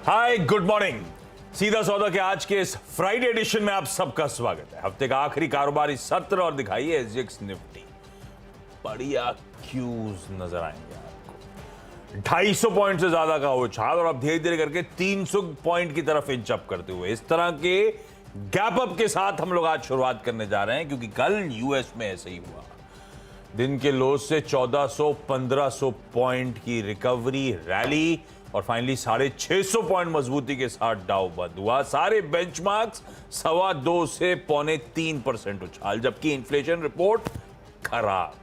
Hi good morning. सीधा सौदा के आज के इस फ्राइडे एडिशन में आप सबका स्वागत है। हफ्ते का आखिरी कारोबारी सत्र और दिखाई है एसजीएक्स निफ्टी। बढ़िया क्यूज नजर आएंगे आपको। 250 पॉइंट से ज्यादा का उछाल और अब धीरे धीरे करके 300 पॉइंट की तरफ इंच अप करते हुए इस तरह के गैप अप के साथ हम लोग आज शुरुआत करने जा रहे हैं, क्योंकि कल यूएस में ऐसे ही हुआ। दिन के लो से 1400-1500 पॉइंट की रिकवरी रैली और फाइनली 650 पॉइंट मजबूती के साथ डाउ बंद हुआ। सारे बेंचमार्क्स 2.25 से 3.25% उछाल, जबकि इन्फ्लेशन रिपोर्ट खराब।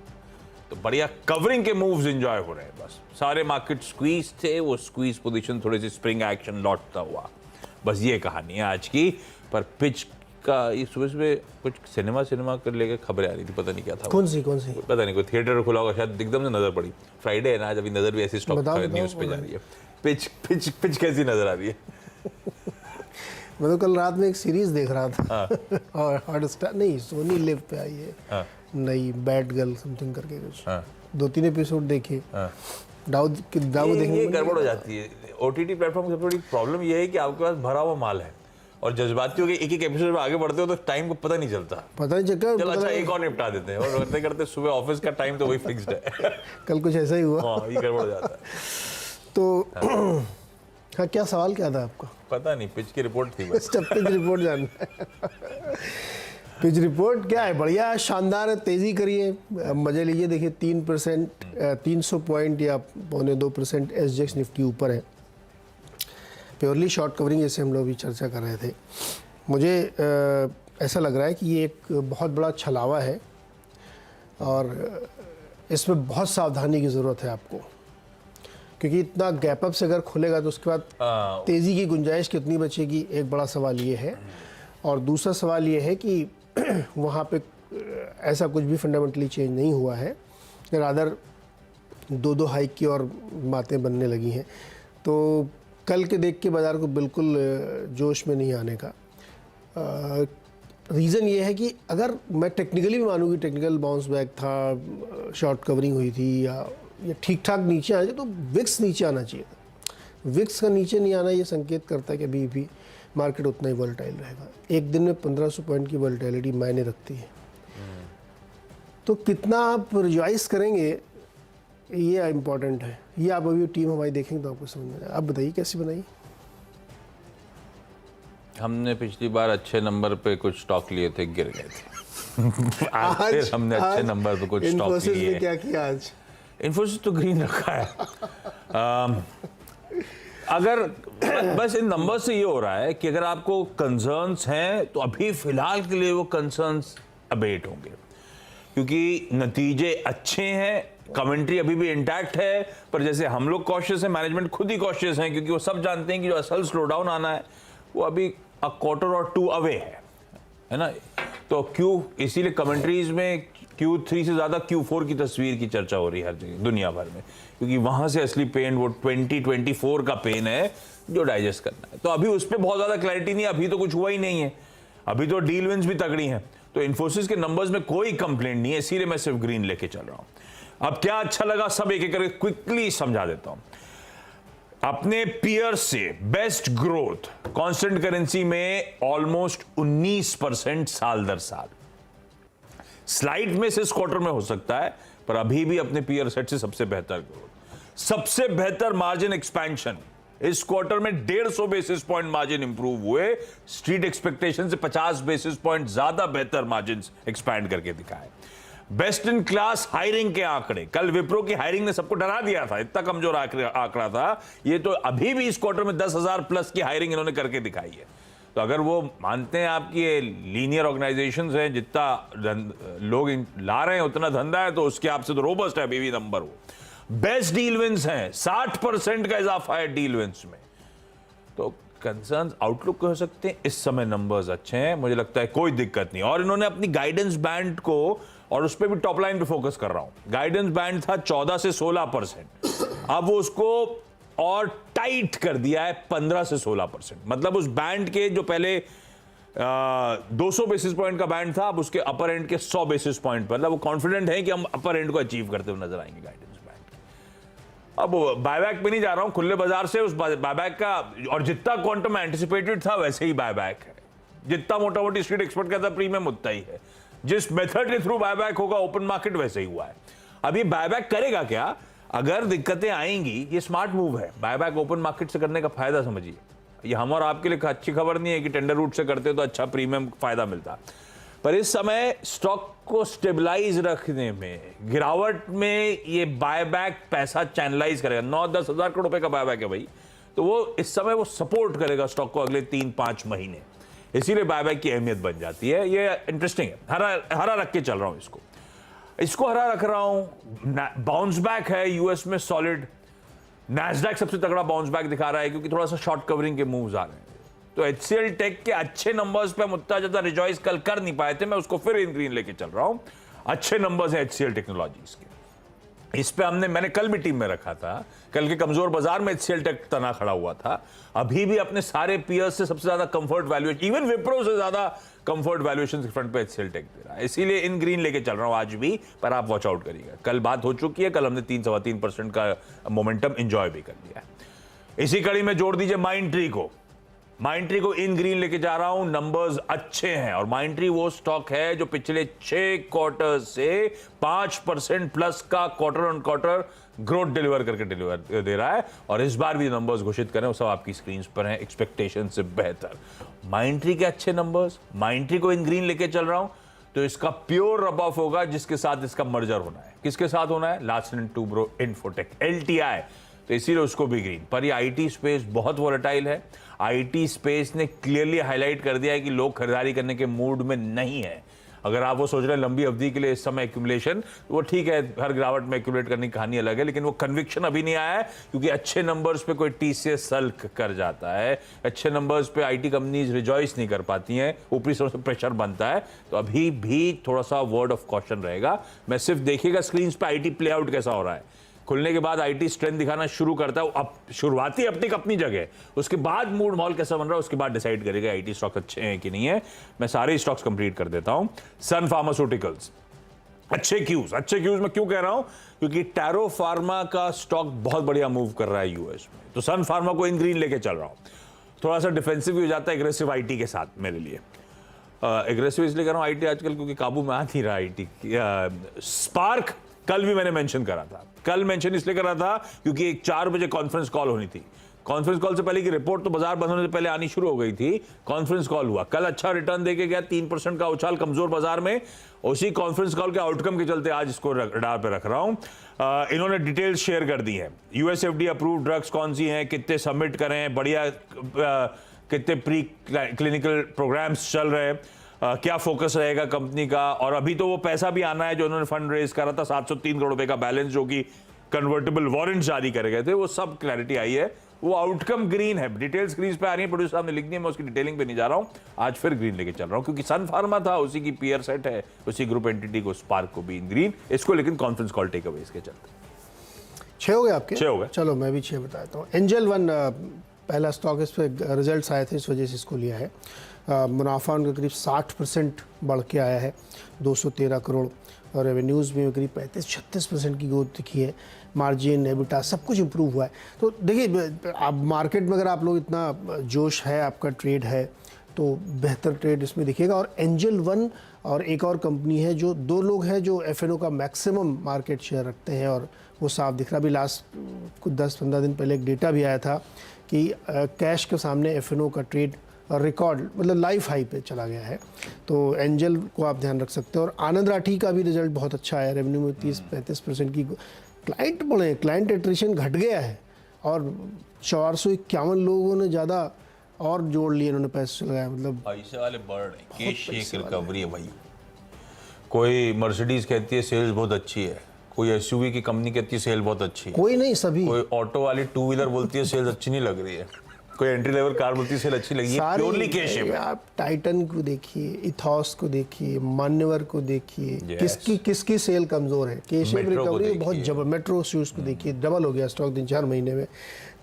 तो बढ़िया कवरिंग के मूव्स एंजॉय हो रहे हैं। बस सारे मार्केट स्क्वीज थे, वो स्क्वीज पोजीशन थोड़ी सी स्प्रिंग एक्शन लौटता हुआ। बस ये कहानी है आज की। पर पिच का ये सुबह कुछ सिनेमा कर लेके खबरें आ रही थी, पता नहीं क्या था। कौन सी पता नहीं, कोई थिएटर खुला होगा शायद, एकदम से नजर पड़ी। फ्राइडे है ना आज, अभी नजर भी ऐसी स्टॉक न्यूज पे जा रही है। पिच कैसी नजर आ रही है? मैं तो कल रात में एक सीरीज देख रहा था और हॉटस्टार नहीं, सोनी लिव पे आई है नई, बैड गर्ल समथिंग करके कुछ 2-3 एपिसोड देखे। दाऊद देखने ये गड़बड़ हो जाती है। ओटीटी प्लेटफॉर्म की सबसे बड़ी प्रॉब्लम ये है कि आपके पास भरा हुआ माल है और जज्बाती हो के एक एपिसोड में आगे बढ़ते हो तो टाइम को पता नहीं चलता। चलो अच्छा एक और निपटा देते हैं और करते करते सुबह ऑफिस का टाइम तो वही फिक्स्ड है। कल कुछ ऐसा ही हुआ। ये गड़बड़ हो जाता है तो हाँ, क्या सवाल क्या था आपका? पता नहीं, पिच की रिपोर्ट थी बस। पिच रिपोर्ट जानना है। पिच रिपोर्ट क्या है? बढ़िया है, शानदार है, तेजी करिए, मजे लीजिए। देखिए 3% 300 पॉइंट या 2.25% एसजीएक्स निफ्टी ऊपर है। प्योरली शॉर्ट कवरिंग जैसे हम लोग भी चर्चा कर रहे थे। मुझे ऐसा लग रहा है कि ये एक बहुत बड़ा छलावा है और इसमें बहुत सावधानी की ज़रूरत है आपको, क्योंकि इतना गैप अप से अगर खुलेगा तो उसके बाद तेज़ी की गुंजाइश कितनी बचेगी, एक बड़ा सवाल ये है। और दूसरा सवाल ये है कि वहाँ पे ऐसा कुछ भी फंडामेंटली चेंज नहीं हुआ है, रादर 2 हाइक की और बातें बनने लगी हैं। तो कल के देख के बाज़ार को बिल्कुल जोश में नहीं आने का रीज़न ये है कि अगर मैं टेक्निकली भी मानूँ कि टेक्निकल बाउंस बैक था, शॉर्ट कवरिंग हुई थी या ठीक ठाक नीचे आना चाहिए, तो विक्स नीचे आना चाहिए था। विक्स का नीचे नहीं आना ये संकेत करता है कि अभी भी मार्केट उतना ही वोलेटाइल रहेगा। एक दिन में 1500 पॉइंट की वोलेटिलिटी मायने रखती है। तो कितना आप रिजॉइस करेंगे ये इम्पॉर्टेंट है। ये आप अभी टीम हमारी देखेंगे तो आपको समझ में आएगा। आप बताइए कैसी बनाई? हमने पिछली बार अच्छे नंबर पे कुछ स्टॉक लिए थे, गिर गए थे। आज हमने अच्छे नंबर पे कुछ स्टॉक लिए। क्या किया आज? इन्फोसिस तो ग्रीन रखा है। अगर बस इन नंबर से ये हो रहा है कि अगर आपको कंसर्न्स हैं तो अभी फिलहाल के लिए वो कंसर्न्स अबेट होंगे, क्योंकि नतीजे अच्छे हैं, कमेंट्री अभी भी इंटैक्ट है। पर जैसे हम लोग कॉशियस हैं, मैनेजमेंट खुद ही कॉशियस हैं, क्योंकि वो सब जानते हैं कि जो असल स्लो डाउन आना है वो अभी क्वार्टर और 2 अवे है ना। तो इसीलिए कमेंट्रीज में Q3 से ज्यादा Q4 की तस्वीर की चर्चा हो रही है हर जगह दुनिया भर में, क्योंकि वहां से असली पेन वो 2024 का पेन है जो डाइजेस्ट करना है। तो अभी उस पर बहुत ज्यादा क्लैरिटी नहीं है, अभी तो कुछ हुआ ही नहीं है, अभी तो डील विंस भी तगड़ी हैं। तो इन्फोसिस के नंबर्स में कोई कंप्लेंट नहीं है, इसीलिए मैं सिर्फ ग्रीन लेके चल रहा हूं। अब क्या अच्छा लगा सब एक एक करके क्विकली समझा देता हूं। अपने पीयर से बेस्ट ग्रोथ कांस्टेंट करेंसी में ऑलमोस्ट 19% साल दर साल। स्लाइड में से इस क्वार्टर में हो सकता है, पर अभी भी अपने पीयर सेट से सबसे बेहतर ग्रोथ। सबसे बेहतर मार्जिन एक्सपेंशन इस क्वार्टर में 150 बेसिस पॉइंट मार्जिन इंप्रूव हुए। स्ट्रीट एक्सपेक्टेशन से 50 बेसिस पॉइंट ज्यादा बेहतर मार्जिन एक्सपैंड करके दिखाए। बेस्ट इन क्लास हायरिंग के आंकड़े, कल विप्रो की हायरिंग ने सबको डरा दिया था, इतना कमजोर आंकड़ा था, ये तो अभी भी इस क्वार्टर में 10,000 प्लस की हायरिंग इन्होंने करके दिखाई है। तो अगर वो मानते हैं आपकी लीनियर ऑर्गेनाइजेशंस हैं, जितना लोग ला रहे हैं उतना धंधा है, तो उसके आपसे तो रोबस्ट है अभी भी नंबर। वो बेस्ट डील विंस हैं, 60% का इजाफा है डील विंस में। तो कंसर्न आउटलुक हो सकते हैं, इस समय नंबर्स अच्छे हैं, मुझे लगता है कोई दिक्कत नहीं। और इन्होंने अपनी गाइडेंस बैंड को, और उस पर भी टॉप लाइन पे फोकस कर रहा हूं, गाइडेंस बैंड था 14 से 16%, अब वो उसको और टाइट कर दिया है 15 से 16%। मतलब उस बैंड के जो पहले 200 बेसिस पॉइंट का बैंड था, अब उसके अपर एंड के 100 बेसिस पॉइंट पर, मतलब वो कॉन्फिडेंट है कि हम अपर एंड को अचीव करते हुए नजर आएंगे गाइडेंस बैंड। अब बायबैक पे नहीं जा रहा हूं, खुले बाजार से उस बायबैक का, और जितना क्वांटम एंटिसिपेटेड था वैसे ही बायबैक है, जितना मोटा मोटी स्ट्रीट एक्सपर्ट कहता है प्रीमियम उतना ही है, जिस मेथड के थ्रू बायबैक होगा ओपन मार्केट वैसे ही हुआ है। अब ये बायबैक करेगा क्या, अगर दिक्कतें आएंगी, ये स्मार्ट मूव है, बायबैक ओपन मार्केट से करने का फायदा समझिए। ये हम और आपके लिए अच्छी खबर नहीं है कि टेंडर रूट से करते तो अच्छा प्रीमियम फायदा मिलता, पर इस समय स्टॉक को स्टेबलाइज रखने में, गिरावट में ये बायबैक पैसा चैनलाइज करेगा। 9-10 हजार करोड़ रुपए का बायबैक है भाई, तो वो इस समय वो सपोर्ट करेगा स्टॉक को अगले 3-5 महीने, इसीलिए बायबैक की अहमियत बन जाती है। ये इंटरेस्टिंग है, हरा रख के चल रहा हूं इसको हरा रख रहा हूं। बाउंस बैक है यूएस में सॉलिड, नैस्डैक सबसे तगड़ा बाउंस बैक दिखा रहा है क्योंकि थोड़ा सा शॉर्ट कवरिंग के मूव्स आ रहे हैं। तो HCL टेक के अच्छे नंबर्स पे हम उतना ज्यादा रिजॉइस कल कर नहीं पाए थे, मैं उसको फिर इन ग्रीन लेके चल रहा हूं। अच्छे नंबर्स हैं HCL टेक्नोलॉजीज के, इस पे मैंने कल भी टीम में रखा था। कल के कमजोर बाजार में HCL टेक तना खड़ा हुआ था, अभी भी अपने सारे पीयर्स से सबसे ज्यादा कंफर्ट वैल्यूएशन, इवन विप्रो से ज्यादा कंफर्ट वैल्यूएशन के फ्रंट पे HCL टेक दे रहा है, इसीलिए इन ग्रीन लेके चल रहा हूं आज भी। पर आप वॉच आउट करिएगा, कल बात हो चुकी है, कल हमने 3-3.25% का मोमेंटम एंजॉय भी कर लिया है। इसी कड़ी में जोड़ दीजिए माइंडट्री को इन ग्रीन लेके जा रहा हूं, नंबर्स अच्छे हैं, और माइंडट्री वो स्टॉक है जो पिछले 6 क्वार्टर से 5% प्लस का quarter on quarter growth deliver दे रहा है, और इस बार भी नंबर्स घोषित करें वो सब आपकी स्क्रीन पर हैं, एक्सपेक्टेशन से बेहतर। माइंडट्री के अच्छे नंबर्स, माइंडट्री को इन ग्रीन लेके चल रहा हूं, तो इसका प्योर रब ऑफ होगा जिसके साथ इसका मर्जर होना है। किसके साथ होना है? लार्सन & टूब्रो इन्फोटेक, LTI, तो इसीलिए उसको भी ग्रीन। पर ये आईटी स्पेस बहुत वोलेटाइल है, आईटी स्पेस ने क्लियरली हाईलाइट कर दिया है कि लोग खरीदारी करने के मूड में नहीं है। अगर आप वो सोच रहे हैं लंबी अवधि के लिए इस समय एक्यूमुलेशन, वो ठीक है, हर गिरावट में एक्यूमुलेट करने की कहानी अलग है, लेकिन वो कन्विक्शन अभी नहीं आया है, क्योंकि अच्छे नंबर्स पे कोई TCS सल्क कर जाता है, अच्छे नंबर्स पे आईटी कंपनीज रिजॉइस नहीं कर पाती हैं, ऊपरी से प्रेशर बनता है, तो अभी भी थोड़ा सा वर्ड ऑफ कॉशन रहेगा। मैं सिर्फ देखिएगा स्क्रीन पे आईटी प्ले आउट कैसा हो रहा है। खुलने के बाद आईटी स्ट्रेंथ दिखाना शुरू करता है, अब शुरुआती अपटिक अपनी जगह, उसके बाद मूड माहौल कैसा बन रहा है उसके बाद डिसाइड करेगा आईटी स्टॉक अच्छे हैं कि नहीं है। मैं सारे स्टॉक्स कंप्लीट कर देता हूं। सन फार्मास्यूटिकल्स, अच्छे क्यूज मैं क्यों कह रहा हूं? क्योंकि टैरो फार्मा का स्टॉक बहुत बढ़िया मूव कर रहा है यूएस में, तो सन फार्मा को इन ग्रीन लेके चल रहा हूं। थोड़ा सा डिफेंसिव भी हो जाता है एग्रेसिव आईटी के साथ मेरे लिए। एग्रेसिव इसलिए कर रहा हूं आईटी आजकल क्योंकि काबू में आ नहीं रहा आईटी। स्पार्क कल भी मैंने मेंशन करा था, कल मेंशन इसलिए करा था क्योंकि एक 4 बजे कॉन्फ्रेंस कॉल होनी थी। कॉन्फ्रेंस कॉल से पहले की रिपोर्ट तो बाजार बंद होने से पहले आनी शुरू हो गई थी, कॉन्फ्रेंस कॉल हुआ, कल अच्छा रिटर्न देके गया, 3% का उछाल कमजोर बाजार में, उसी कॉन्फ्रेंस कॉल के आउटकम के चलते आज इसको रडार पे रख रहा हूं। इन्होंने डिटेल्स शेयर कर दी है, USFDA अप्रूव्ड ड्रग्स कौन सी हैं, कितने सबमिट करें, बढ़िया कितने प्री क्लिनिकल प्रोग्राम्स चल रहे हैं, क्या फोकस रहेगा कंपनी का, और अभी तो वो पैसा भी आना है जो उन्होंने फंड रेज करा था, 703 करोड़ रुपए का बैलेंस जो कि कन्वर्टेबल वारंट जारी करे गए थे, वो सब क्लैरिटी आई है, वो आउटकम ग्रीन है। डिटेल स्क्रीन पे आ रही है, प्रोड्यूसर साहब ने लिख दी है, मैं उसकी डिटेलिंग पे नहीं जा रहा हूं, आज फिर ग्रीन लेके चल रहा हूं क्योंकि सन फार्मा था, उसी की पीयर सेट है, उसी ग्रुप एंटिटी को, स्पार्क को भी इन ग्रीन, इसको लेकिन कॉन्फ्रेंस कॉल टेक अवे इसके चलते 6 हो गए आपके? 6 हो गए। चलो मैं भी 6 बताता हूँ। एंजल वन पहला स्टॉक, इस पर रिजल्ट्स आए थे, इस वजह से इसको लिया है। मुनाफा उनका करीब 60% बढ़ के आया है, 213 करोड़, और रेवेन्यूज़ में करीब 35-36% की ग्रोथ दिखी है। मार्जिन, एबिटा सब कुछ इम्प्रूव हुआ है। तो देखिए, आप मार्केट में अगर आप लोग इतना जोश है, आपका ट्रेड है, तो बेहतर ट्रेड इसमें दिखेगा। और एंजल वन और एक और कंपनी है, जो 2 लोग हैं जो F&O का मैक्सिमम मार्केट शेयर रखते हैं, और वो साफ दिख रहा। अभी लास्ट कुछ 10-15 दिन पहले एक डेटा भी आया था कि कैश के सामने F&O का ट्रेड रिकॉर्ड, मतलब लाइफ हाई पे चला गया है। तो एंजल को आप ध्यान रख सकते हो। और आनंद राठी का भी रिजल्ट बहुत अच्छा है, रेवेन्यू में 30-35% की, क्लाइंट बढ़े, क्लाइंट एट्रिशन घट गया है, और 451 लोगों ने ज़्यादा और जोड़ लिए, इन्होंने पैसे लगाया, मतलब पैसे वाले बढ़ रहे, केश शेक रिकवरी है भाई। कोई मर्सिडीज कहती है सेल्स बहुत अच्छी है, कोई SUV की कंपनी कहती है सेल बहुत अच्छी है, कोई नहीं, सभी। कोई ऑटो वाली 2 व्हीलर बोलती है सेल्स अच्छी नहीं लग रही है, कोई एंट्री लेवल कार बोलती है सेल अच्छी लगी है, प्योरली कैश है। आप टाइटन को देखिए, इथॉस को देखिए, मान्यवर को देखिए, किसकी सेल कमजोर है, कैश रिकवरी बहुत जबर। मेट्रो शूज को देखिए, डबल हो गया स्टॉक 3-4 महीने में।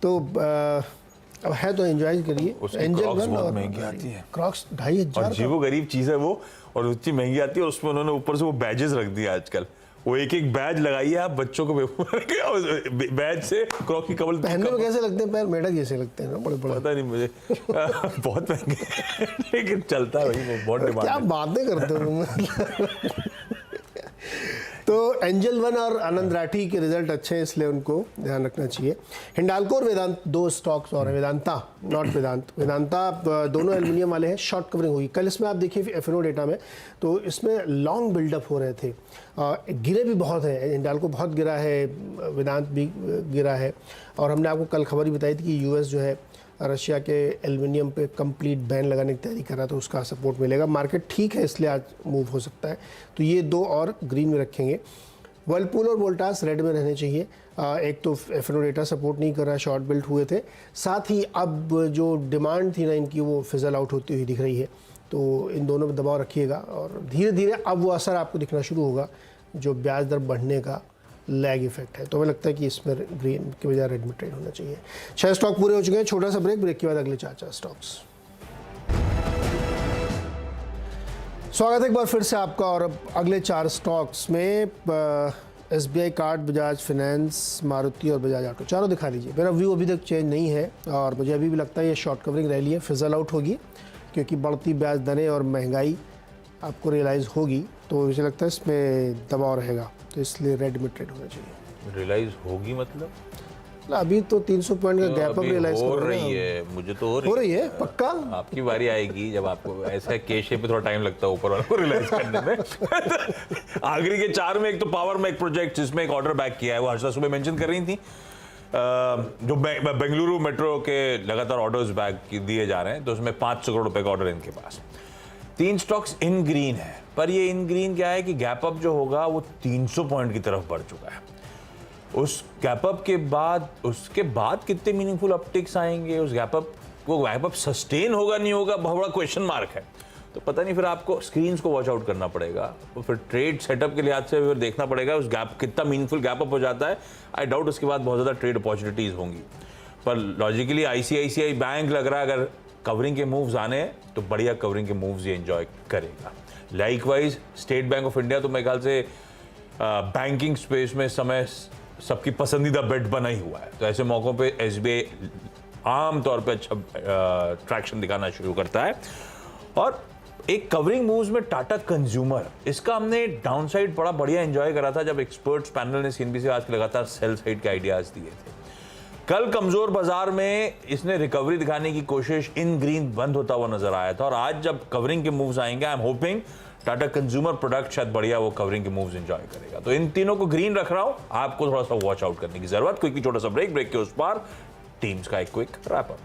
तो अब है तो एंजॉय करिए। एंजल वन और महंगी आती है, क्रॉक्स 2500, अजीबो गरीब चीज है वो, और उतनी महंगी आती है, उसमें उन्होंने ऊपर से वो बैजेस रख दिए आजकल, वो एक एक बैज लगाइए आप बच्चों को बैज से क्रॉकी कवल पहनने में कैसे लगते हैं पैर? मेढक जैसे लगते हैं ना, बड़े बड़े। पता नहीं मुझे बहुत महंगे लेकिन चलता है भाई, वो बहुत डिमांड क्या है। बातें करते हो तो एंजल वन और आनंद राठी के रिजल्ट अच्छे हैं, इसलिए उनको ध्यान रखना चाहिए। हिंडाल्को और वेदांत दो स्टॉक्स और है, वेदांता नॉट वेदांता दोनों एल्युमिनियम वाले हैं। शॉर्ट कवरिंग हुई कल इसमें, आप देखिए एफएनओ डेटा में तो इसमें लॉन्ग बिल्डअप हो रहे थे, गिरे भी बहुत हैं। हिंडाल्को बहुत गिरा है, वेदांत भी गिरा है। और हमने आपको कल खबर ही बताई थी कि यूएस जो है रशिया के एल्युमिनियम पे कंप्लीट बैन लगाने की तैयारी कर रहा है, तो उसका सपोर्ट मिलेगा। मार्केट ठीक है, इसलिए आज मूव हो सकता है। तो ये दो और ग्रीन में रखेंगे। वर्लपूल और वोल्टास रेड में रहने चाहिए। एक तो एफएनओ डेटा सपोर्ट नहीं कर रहा है, शॉर्ट बिल्ट हुए थे, साथ ही अब जो डिमांड थी ना इनकी वो फिजल आउट होती हुई दिख रही है। तो इन दोनों पर दबाव रखिएगा और धीरे धीरे अब वो असर आपको दिखना शुरू होगा जो ब्याज दर बढ़ने का लैग इफेक्ट है। तो हमें लगता है कि इसमें ग्रीन के बजाय रेड में ट्रेड होना चाहिए। 6 स्टॉक पूरे हो चुके हैं, छोटा सा ब्रेक के बाद अगले 4 स्टॉक्स। स्वागत है एक बार फिर से आपका। और अब अगले 4 स्टॉक्स में SBI card, Bajaj finance, Maruti और बजाज ऑटो, चारों दिखा लीजिए। मेरा व्यू अभी तक चेंज नहीं है और मुझे अभी भी लगता है ये शॉर्ट कवरिंग रैली है, फिजल आउट होगी क्योंकि बढ़ती ब्याज दरें और महंगाई आपको रियलाइज़ होगी। तो मुझे लगता है इसमें दबाव रहेगा, तो इसलिए रेड में ट्रेड होना चाहिए। रियलाइज होगी मतलब अभी तो 300 पॉइंट का गैप अप रियलाइज हो रही है, मुझे तो हो रही है पक्का। आपकी बारी आएगी जब आपको ऐसा के शेप पे थोड़ा टाइम लगता है ऊपर वाले को रियलाइज करने में। आखिरी के 4 में एक तो पावर में एक प्रोजेक्ट जिसमें एक ऑर्डर बैक किया है, वो हर्षा सुबह मेंशन कर रही थी, जो बेंगलुरु मेट्रो के लगातार ऑर्डर्स बैक दिए जा रहे हैं, तो उसमें 500 करोड़ रुपए का ऑर्डर इनके पास। 3 स्टॉक्स इन ग्रीन है, पर ये इन ग्रीन क्या है कि गैप अप जो होगा वो 300 पॉइंट की तरफ बढ़ चुका है। उस गैप अप के बाद उसके बाद कितने मीनिंगफुल अपटिक्स आएंगे, उस गैप अप सस्टेन होगा नहीं होगा, बहुत बड़ा क्वेश्चन मार्क है। तो पता नहीं, फिर आपको स्क्रीन्स को वॉच आउट करना पड़ेगा, तो फिर ट्रेड सेटअप के लिहाज से फिर देखना पड़ेगा उस गैप कितना मीनिंगफुल गैप अप हो जाता है। आई डाउट उसके बाद बहुत ज़्यादा ट्रेड अपॉर्चुनिटीज़ होंगी, पर लॉजिकली आईसीआईसीआई बैंक लग रहा है अगर कवरिंग के मूव्स आने हैं तो बढ़िया कवरिंग के मूव्स ये एंजॉय करेगा। Likewise state bank of India तो मेरे ख्याल से बैंकिंग स्पेस में समय सबकी पसंदीदा बेट बना ही हुआ है, तो ऐसे मौक़ों पे एसबीआई आमतौर पे अच्छा ट्रैक्शन दिखाना शुरू करता है। और एक कवरिंग मूव्स में टाटा कंज्यूमर, इसका हमने डाउनसाइड बड़ा बढ़िया एंजॉय करा था जब एक्सपर्ट्स पैनल ने सीएनबीसी आज के लगातार सेल साइड के आइडियाज दिए थे। कल कमजोर बाजार में इसने रिकवरी दिखाने की कोशिश, इन ग्रीन बंद होता हुआ नजर आया था, और आज जब कवरिंग के मूव्स आएंगे, I am hoping Tata consumer product शायद बढ़िया वो कवरिंग के मूव्स एंजॉय करेगा। तो इन तीनों को ग्रीन रख रहा हूं, आपको थोड़ा सा वॉच आउट करने की जरूरत। क्योंकि छोटा सा ब्रेक के उस पार टीम्स का एक क्विक रैप अप।